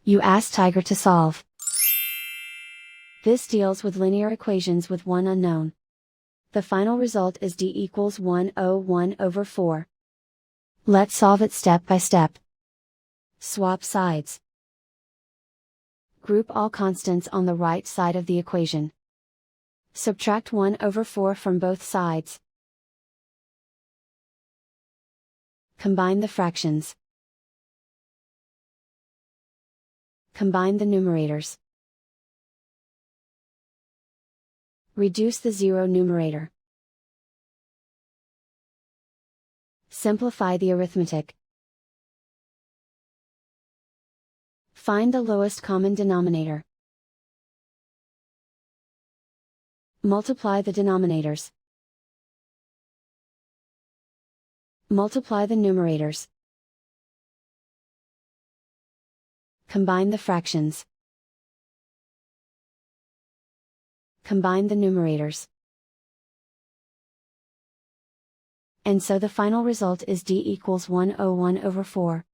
You ask Tiger to solve. This deals with linear equations with one unknown. The final result is d equals 101/4. Let's solve it step by step. Swap sides. Group all constants on the right side of the equation. Subtract 1/4 from both sides. Combine the fractions. Combine the numerators. Reduce the zero numerator. Simplify the arithmetic. Find the lowest common denominator. Multiply the denominators. Multiply the numerators. Combine the fractions. Combine the numerators. And so the final result is d equals 101/4.